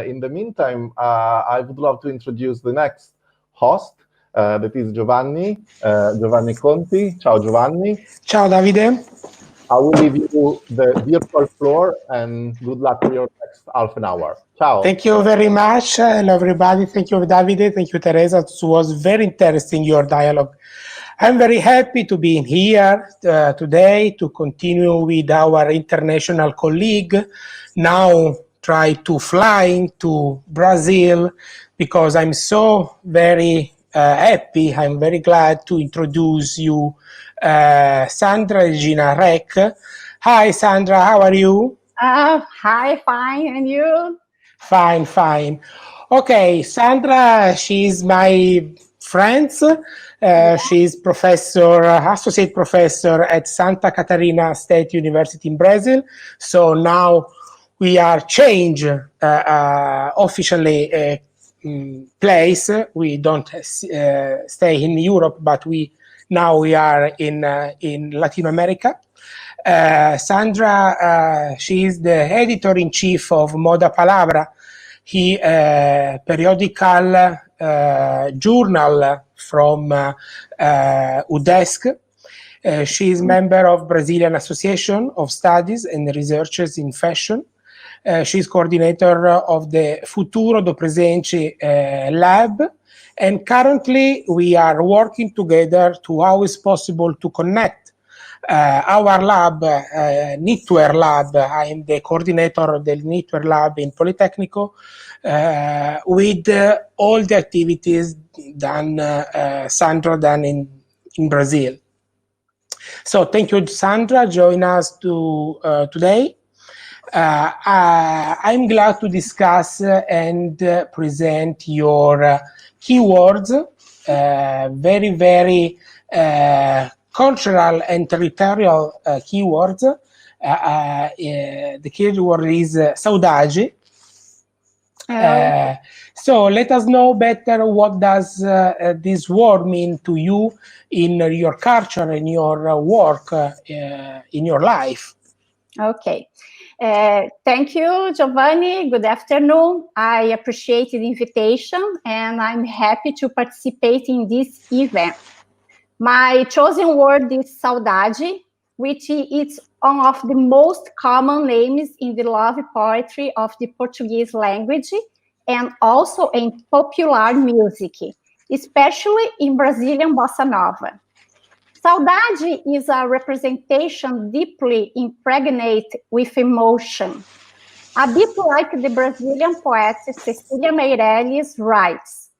in the meantime, I would love to introduce the next host, that is Giovanni, Giovanni Conti. Ciao, Giovanni. Ciao, Davide. I will leave you the virtual floor, and good luck for your next half an hour. Ciao. Thank you very much. Hello, everybody. Thank you, Davide. Thank you, Teresa. It was very interesting, your dialogue. I'm very happy to be here today to continue with our international colleague. Now try to fly to Brazil because I'm so very happy. I'm very glad to introduce you Sandra, Regina, Rech. Hi, Sandra. How are you? Hi, fine. And you? Fine, fine. Okay, Sandra, she's my friend. She's associate professor at Santa Catarina State University in Brazil. So now we are changed officially place. We don't stay in Europe, but now we are in Latin America. Sandra, she is the editor-in-chief of Moda Palabra, periodical journal from UDESC. She is member of Brazilian Association of Studies and Researchers in Fashion. She is coordinator of the Futuro do Presente lab. And currently we are working together to how is possible to connect our lab, Knitwear Lab. I am the coordinator of the Knitwear Lab in Politecnico with all the activities Sandra done in Brazil. So thank you, Sandra, join us today. I'm glad to discuss and present your keywords, very, very cultural and territorial keywords. The keyword is saudade. So let us know better what does this word mean to you in your culture, in your work, in your life. Okay. Thank you, Giovanni. Good afternoon. I appreciate the invitation and I'm happy to participate in this event. My chosen word is saudade, which is one of the most common names in the love poetry of the Portuguese language and also in popular music, especially in Brazilian bossa nova. Saudade is a representation deeply impregnated with emotion. A bit like the Brazilian poet Cecília Meirelles writes,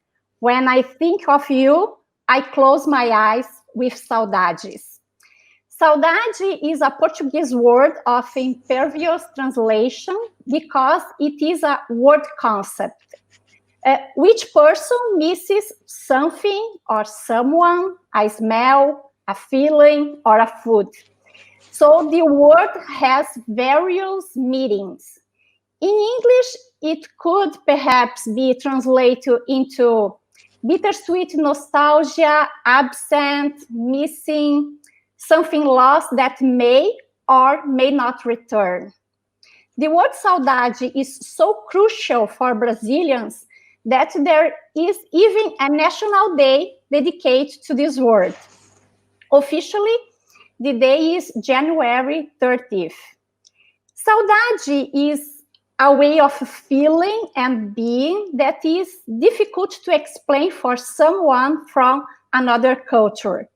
"When I think of you, I close my eyes with saudades." Saudade is a Portuguese word of impervious translation because it is a word concept. Which person misses something or someone, a smell, a feeling, or a food? So the word has various meanings. In English, it could perhaps be translated into bittersweet nostalgia, absent, missing, something lost that may or may not return. The word saudade is so crucial for Brazilians that there is even a national day dedicated to this word. Officially, the day is January 30th. Saudade is a way of feeling and being that is difficult to explain for someone from another culture.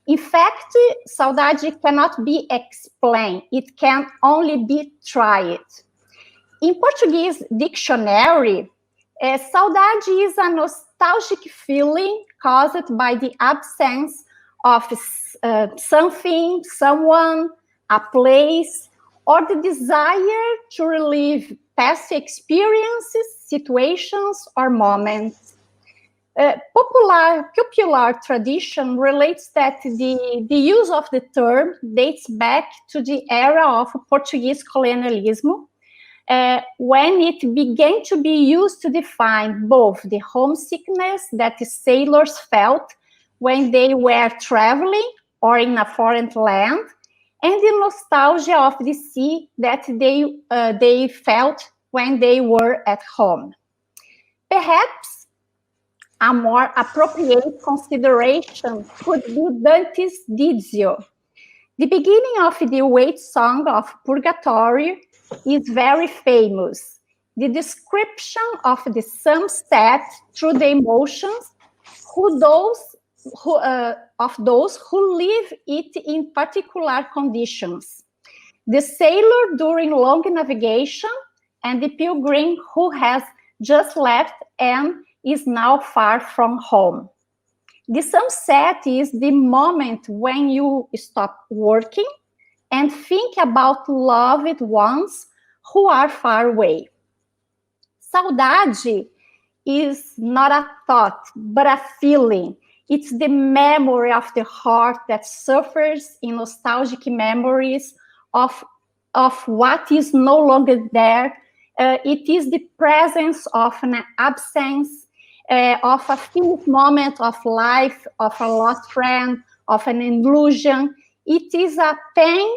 In fact, saudade cannot be explained. It can only be tried. In Portuguese dictionary, saudade is a nostalgic feeling caused by the absence of something, someone, a place, or the desire to relive past experiences, situations, or moments. Popular tradition relates that the use of the term dates back to the era of Portuguese colonialism, when it began to be used to define both the homesickness that the sailors felt when they were traveling or in a foreign land, and the nostalgia of the sea that they felt when they were at home. Perhaps a more appropriate consideration could be Dante's Dizio. The beginning of the Wait Song of Purgatory is very famous. The description of the sunset through the emotions of those who live it in particular conditions. The sailor during long navigation and the pilgrim who has just left and is now far from home. The sunset is the moment when you stop working and think about loved ones who are far away. Saudade is not a thought, but a feeling. It's the memory of the heart that suffers in nostalgic memories of what is no longer there. It is the presence of an absence, of a finished moment of life, of a lost friend, of an illusion. It is a pain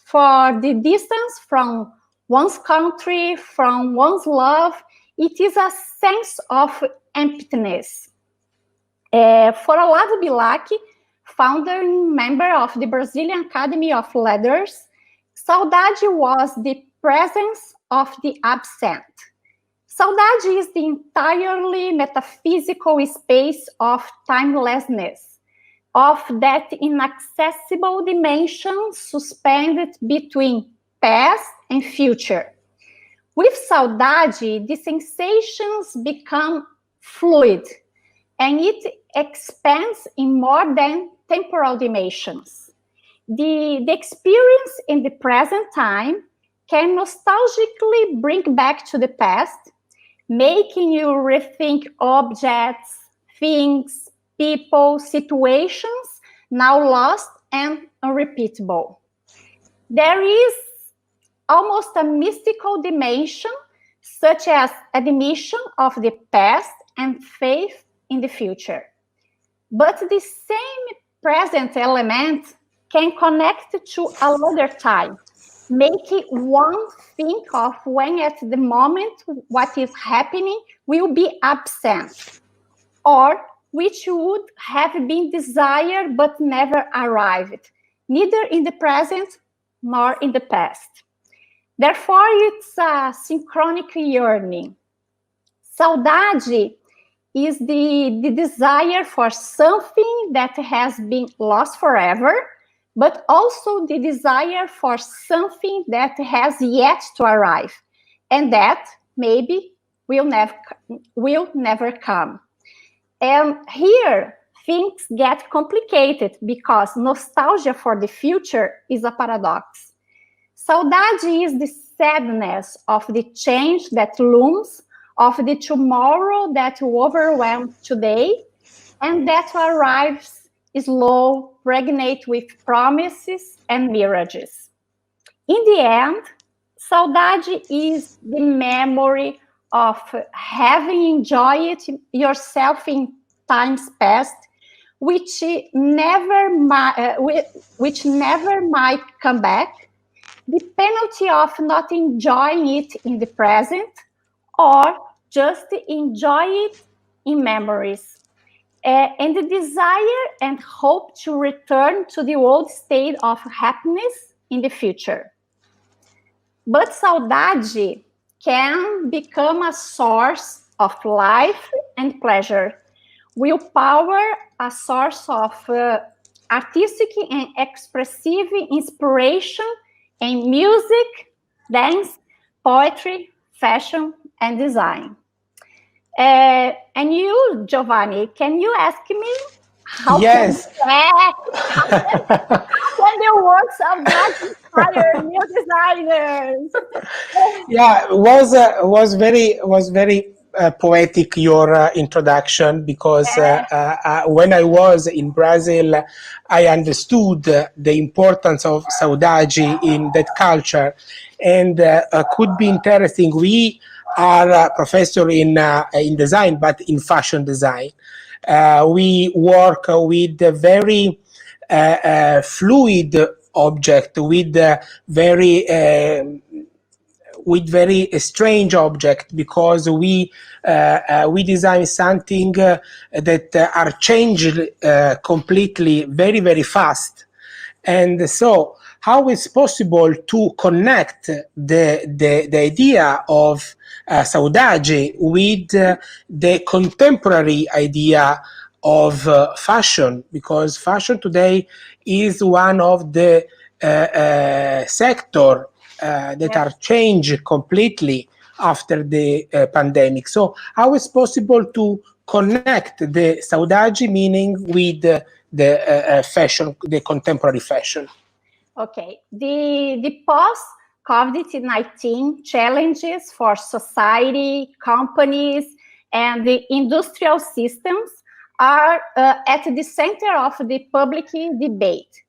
for the distance from one's country, from one's love. It is a sense of emptiness. For Olavo Bilac, founder and member of the Brazilian Academy of Letters, saudade was the presence of the absent. Saudade is the entirely metaphysical space of timelessness, of that inaccessible dimension suspended between past and future. With saudade, the sensations become fluid, and it expands in more than temporal dimensions. The experience in the present time can nostalgically bring back to the past, making you rethink objects, things, people, situations now lost and unrepeatable. There is almost a mystical dimension, such as admission of the past and faith in the future. But the same present element can connect to another time, making one think of when at the moment what is happening will be absent, or which would have been desired but never arrived, neither in the present nor in the past. Therefore, it's a synchronic yearning. Saudade is the desire for something that has been lost forever, but also the desire for something that has yet to arrive, and that maybe will never come. And here, things get complicated because nostalgia for the future is a paradox. Saudade is the sadness of the change that looms, of the tomorrow that will overwhelm today, and that arrives slow, pregnant with promises and mirages. In the end, saudade is the memory of having enjoyed yourself in times past, which never might come back, the penalty of not enjoying it in the present, or just enjoy it in memories. And the desire and hope to return to the old state of happiness in the future. But saudade can become a source of life and pleasure. Willpower, a source of artistic and expressive inspiration in music, dance, poetry, fashion, and design. And you, Giovanni, can you ask me how yes. How can the works of that inspire new designers? Yeah, it was very poetic, your introduction, because when I was in Brazil, I understood the importance of saudade in that culture, and could be interesting. We are a professor in design, but in fashion design. We work with a very fluid object, with very with very strange object, because we design something that are changed completely very, very fast. And so how is possible to connect the idea of saudade with the contemporary idea of fashion? Because fashion today is one of the sector that are changed completely after the pandemic. So how is possible to connect the saudade meaning with the fashion, the contemporary fashion? Okay, the post-COVID-19 challenges for society, companies, and the industrial systems are at the center of the public debate.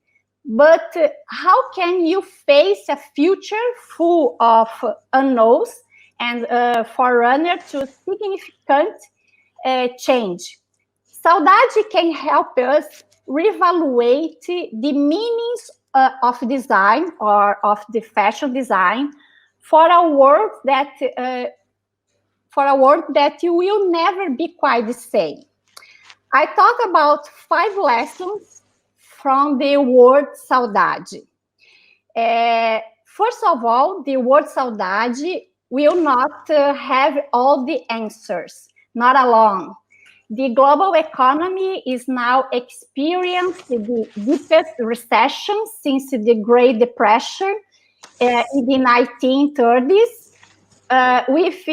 But how can you face a future full of unknowns and forerunner to significant change? Saudade can help us reevaluate the meanings of design or of the fashion design for a world that will never be quite the same. I thought about 5 lessons from the word saudade. First of all, the word saudade will not have all the answers, not alone. The global economy is now experiencing the deepest recession since the Great Depression in the 1930s, with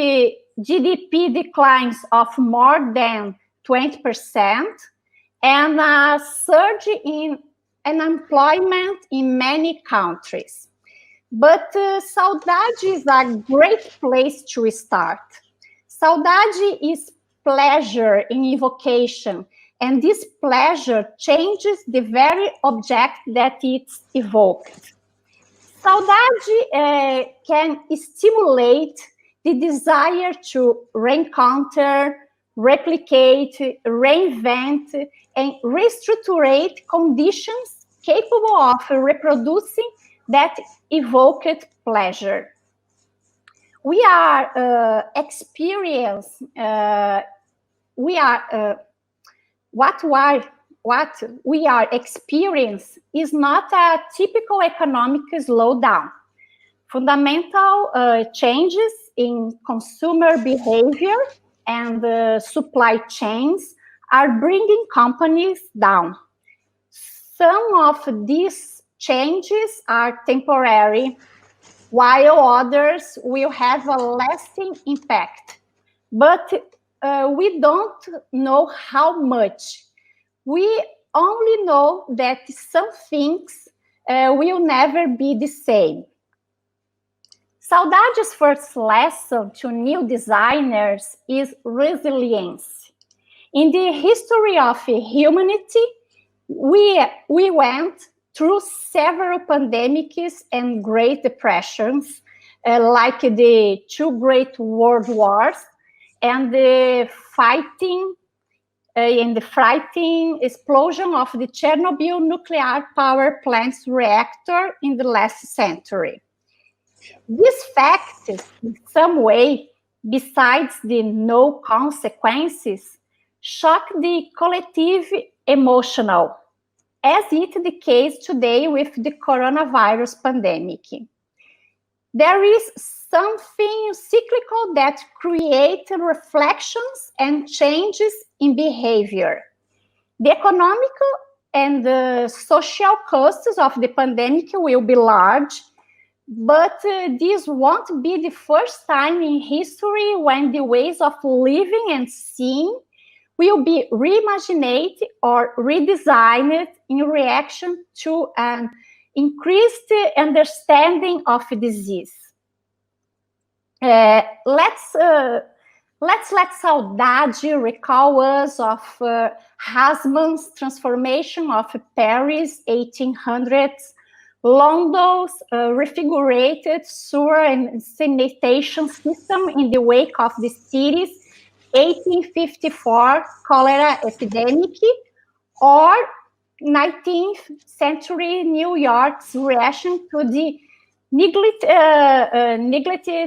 GDP declines of more than 20%, and a surge in unemployment in many countries. But saudade is a great place to start. Saudade is pleasure in evocation, and this pleasure changes the very object that it's evoked. Saudade can stimulate the desire to reencounter, replicate, reinvent, and restructure conditions capable of reproducing that evoked pleasure. We are what we are experiencing is not a typical economic slowdown. Fundamental changes in consumer behavior and supply chains are bringing companies down. Some of these changes are temporary, while others will have a lasting impact. But we don't know how much. We only know that some things will never be the same. Saudade's first lesson to new designers is resilience. In the history of humanity, we went through several pandemics and great depressions, like the 2 great world wars and the frightening explosion of the Chernobyl nuclear power plant's reactor in the last century. These facts, in some way, besides the no consequences, shock the collective emotional, as is the case today with the coronavirus pandemic. There is something cyclical that creates reflections and changes in behavior. The economic and the social costs of the pandemic will be large, but this won't be the first time in history when the ways of living and seeing will be reimagined or redesigned in reaction to an increased understanding of disease. Let's let saudade recall us of Haussmann's transformation of Paris, 1800s, London's refigurated sewer and sanitation system in the wake of the city's 1854 cholera epidemic, or 19th century New York's reaction to the neglected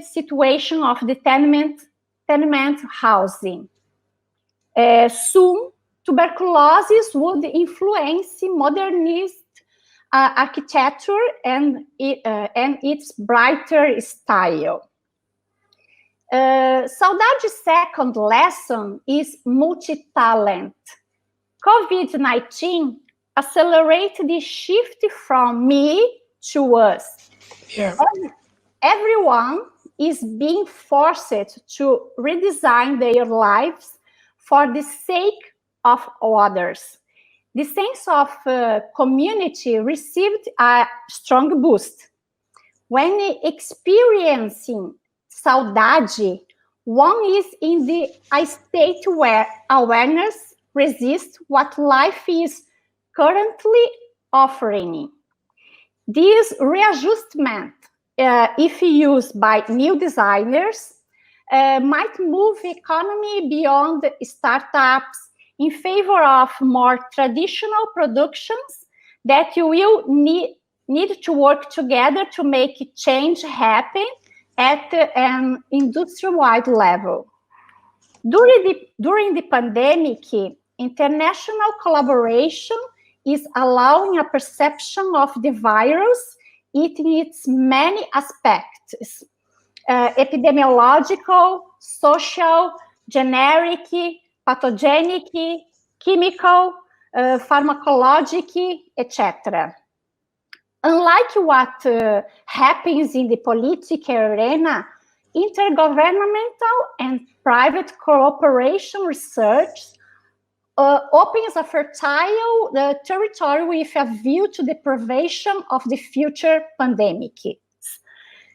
situation of the tenement housing. Soon, tuberculosis would influence modernist architecture and its brighter style. Saudade's second lesson is multi-talent. COVID-19 accelerated the shift from me to us. Yeah. Everyone is being forced to redesign their lives for the sake of others. The sense of community received a strong boost. When experiencing saudade, one is in a state where awareness resists what life is currently offering. This readjustment, if used by new designers, might move economy beyond startups in favor of more traditional productions that you will need to work together to make change happen at an industry-wide level. During the pandemic, international collaboration is allowing a perception of the virus in its many aspects: epidemiological, social, generic, pathogenic, chemical, pharmacologic, etc. Unlike what happens in the political arena, intergovernmental and private cooperation research opens a fertile territory with a view to the prevention of the future pandemic.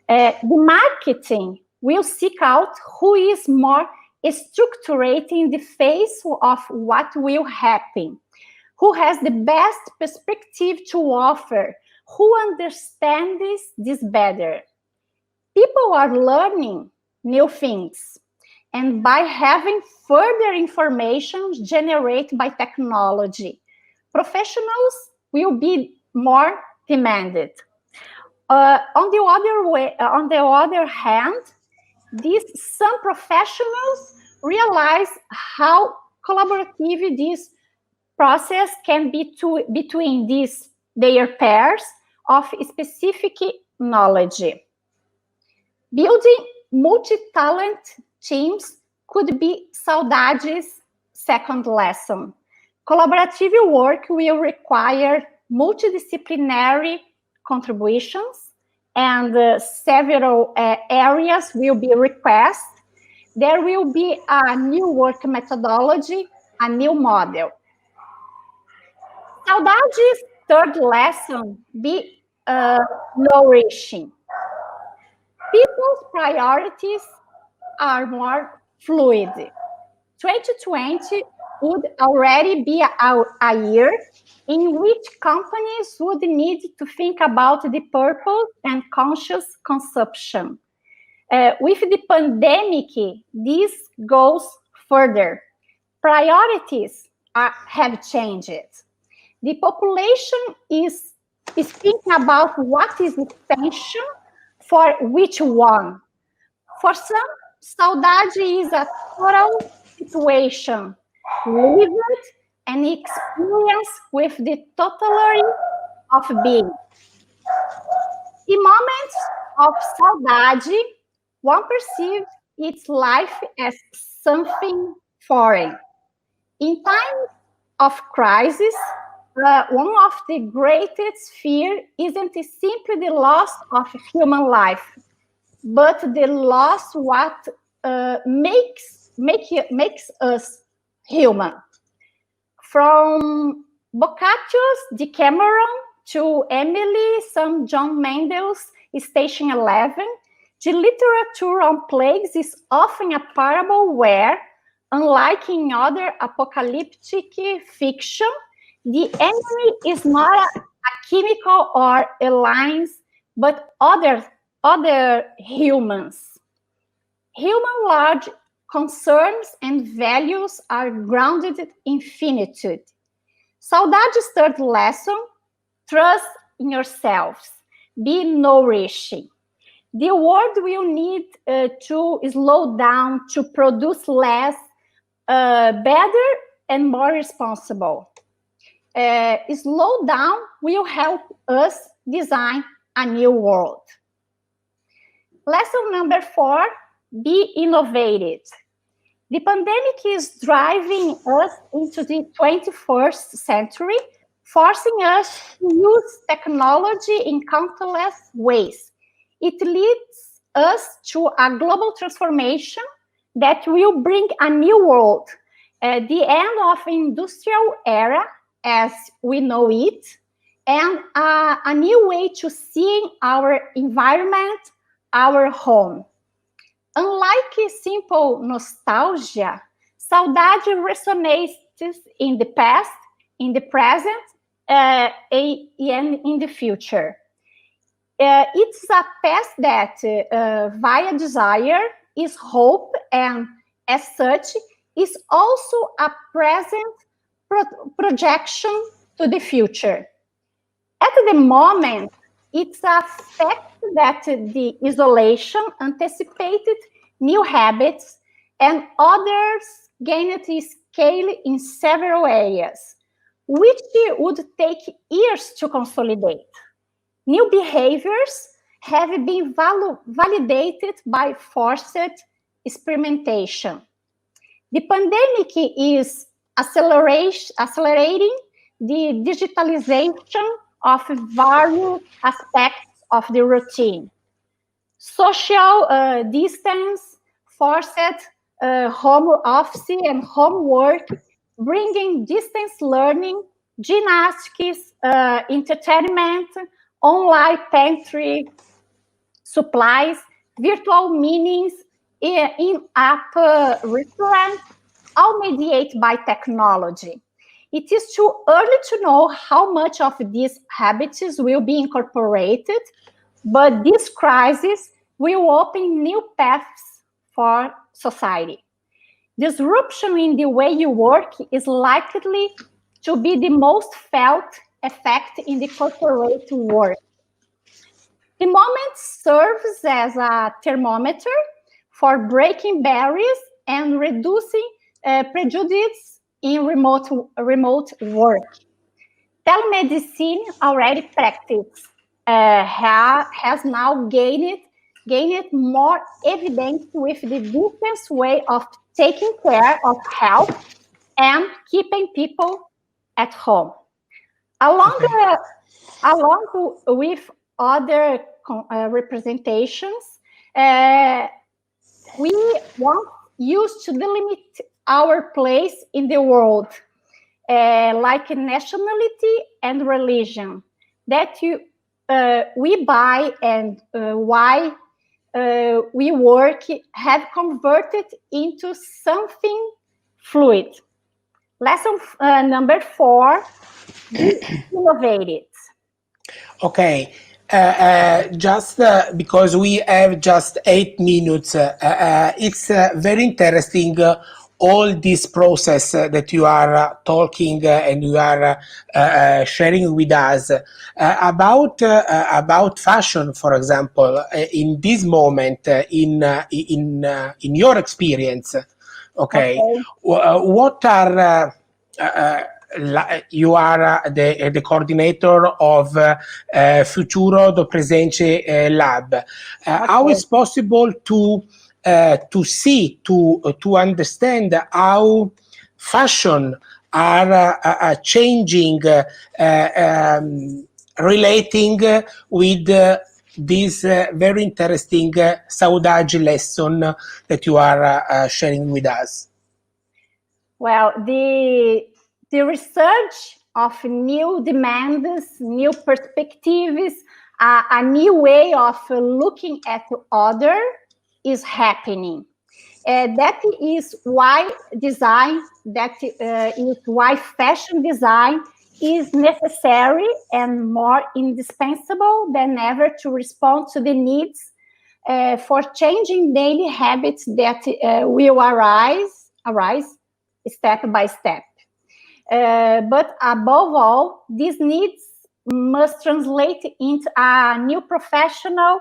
The marketing will seek out who is more structured in the face of what will happen, who has the best perspective to offer, who understands this better. People are learning new things, and by having further information generated by technology, professionals will be more demanded. On the other hand, some professionals realize how collaborative this process can be between their pairs of specific knowledge. Building multi-talent teams could be Saudade's second lesson. Collaborative work will require multidisciplinary contributions, and several areas will be requested. There will be a new work methodology, a new model. Saudade's third lesson be nourishing. People's priorities are more fluid. 2020 would already be a year in which companies would need to think about the purpose and conscious consumption. With the pandemic, this goes further. Priorities have changed. The population is thinking about what is essential for which one. For some, saudade is a total situation, lived and experienced with the totality of being. In moments of saudade, one perceives its life as something foreign. In times of crisis, one of the greatest fears isn't simply the loss of human life, but the loss what makes us human. From Boccaccio's Decameron to Emily St. John Mendel's Station 11, the literature on plagues is often a parable where, unlike in other apocalyptic fiction, the enemy is not a chemical or aliens, but other humans. Human large concerns and values are grounded in finitude. Saudade's third lesson: trust in yourselves. be nourishing. The world will need to slow down, to produce less, better and more responsible. Slow down will help us design a new world. Lesson number 4, be innovative. The pandemic is driving us into the 21st century, forcing us to use technology in countless ways. It leads us to a global transformation that will bring a new world, the end of industrial era as we know it, and a new way to see our environment, our home. Unlike simple nostalgia, saudade resonates in the past, in the present, and in the future. It's a past that, via desire, is hope, and as such, is also a present projection to the future. At the moment, it's a fact that the isolation anticipated new habits and others gained scale in several areas, which would take years to consolidate. New behaviors have been validated by forced experimentation. The pandemic is accelerating the digitalization of various aspects of the routine. Social distance, forced home office and homework, bringing distance learning, gymnastics, entertainment, online pantry supplies, virtual meetings, in-app restaurants, all mediated by technology. It is too early to know how much of these habits will be incorporated, but this crisis will open new paths for society. Disruption in the way you work is likely to be the most felt effect in the corporate world. The moment serves as a thermometer for breaking barriers and reducing prejudice in remote work. Telemedicine, already practiced, has now gained more evidence with the different way of taking care of health and keeping people at home. Along with other representations, we want used to delimit our place in the world, like nationality and religion, that we buy and why we work have converted into something fluid. Lesson number 4, be innovative. Okay. Just because we have just 8 minutes, it's very interesting all this process that you are talking and you are sharing with us about fashion, for example, in this moment, in your experience. Okay. What are you are the coordinator of Futuro do Presente Lab. How is possible to see, to understand how fashion are changing, relating with this very interesting saudade lesson that you are sharing with us? Well, the research of new demands, new perspectives, a new way of looking at other is happening. That is why design, that is why fashion design is necessary and more indispensable than ever to respond to the needs for changing daily habits that will arise step by step. But above all, these needs must translate into a new professional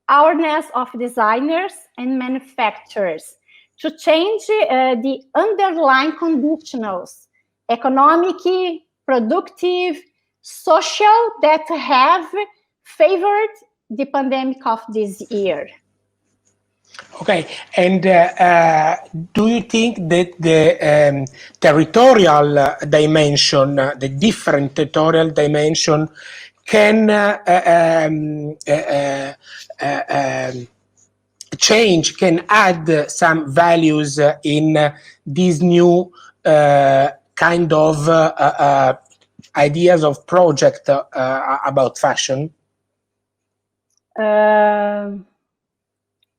awareness of designers and manufacturers to change the underlying conditionals, economic, productive, social, that have favored the pandemic of this year. Okay, and do you think that the territorial dimension, the different territorial dimension, can change, can add some values in these new kind of ideas of project about fashion?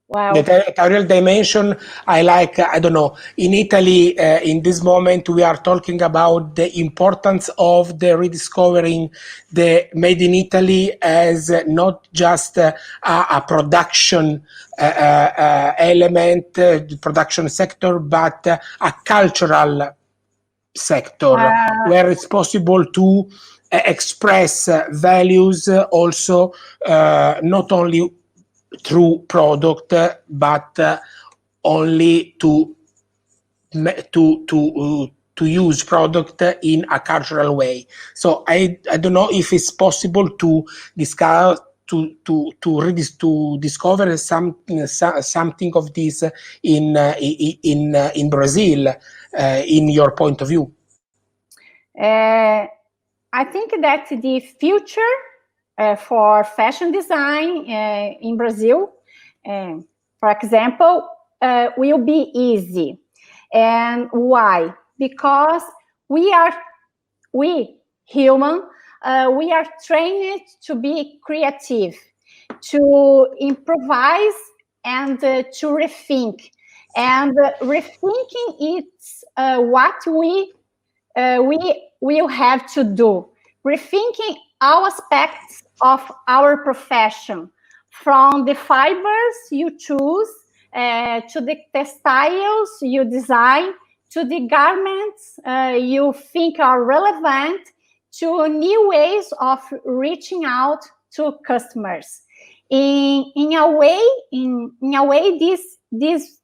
Wow. The territorial dimension, I don't know, in Italy, in this moment, we are talking about the importance of the rediscovering the Made in Italy as not just a production element, production sector, but a cultural sector where it's possible to express values also not only through product, but only to use product in a cultural way. So I don't know if it's possible to discuss to discover something of this in Brazil, in your point of view. I think that the future for fashion design in Brazil, for example, will be easy. And why? Because we human, we are trained to be creative, to improvise, and to rethink. And rethinking is what we will have to do. Rethinking all aspects of our profession, from the fibers you choose, to the textiles you design, to the garments you think are relevant, to new ways of reaching out to customers. In a way, this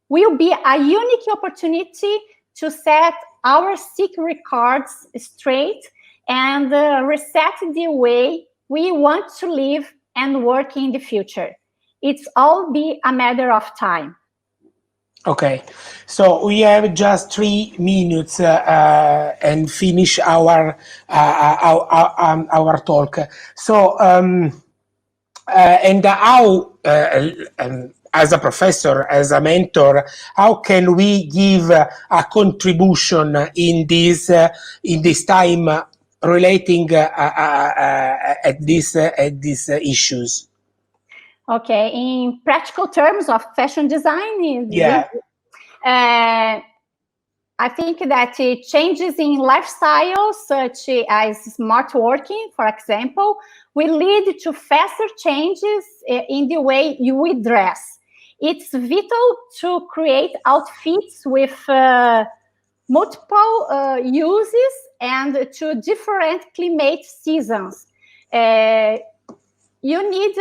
will be a unique opportunity to set our sick records straight and reset the way we want to live and work in the future. It's all be a matter of time. Okay, so we have just 3 minutes and finish our talk. So, and how, as a professor, as a mentor, how can we give a contribution in this time relating at these issues? Okay, in practical terms of fashion design, I think that changes in lifestyle, such as smart working, for example, will lead to faster changes in the way we dress. It's vital to create outfits with multiple uses and to different climate seasons. You need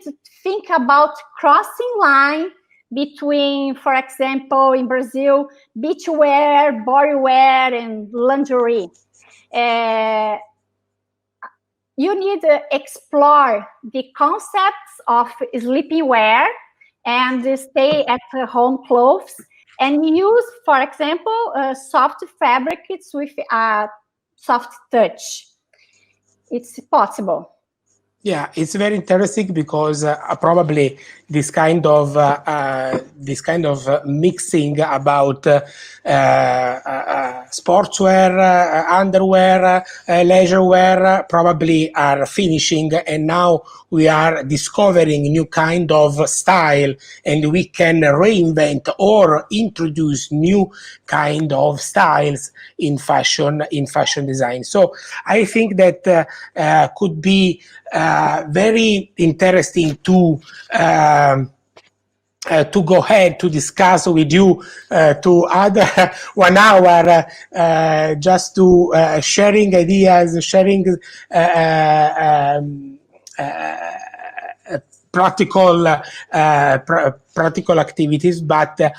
to think about crossing line between, for example, in Brazil, beachwear, bodywear, and lingerie. You need to explore the concepts of sleeping wear and stay at home clothes, and use, for example, soft fabrics with a soft touch. It's possible. Yeah, it's very interesting because probably this kind of mixing about sportswear, underwear, leisure wear probably are finishing, and now we are discovering new kind of style, and we can reinvent or introduce new kind of styles in fashion design. So I think that could be very interesting to to go ahead to discuss with you to other 1 hour, just to sharing ideas, sharing practical activities, but the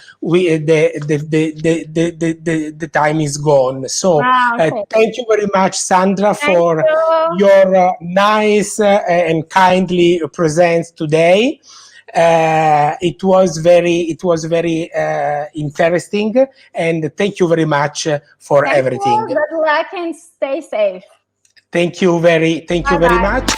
time is gone. So okay. thank you very much, Sandra, for your nice and kindly presence today. It was very interesting, and thank you very much for everything. Good luck and stay safe. Thank you very much.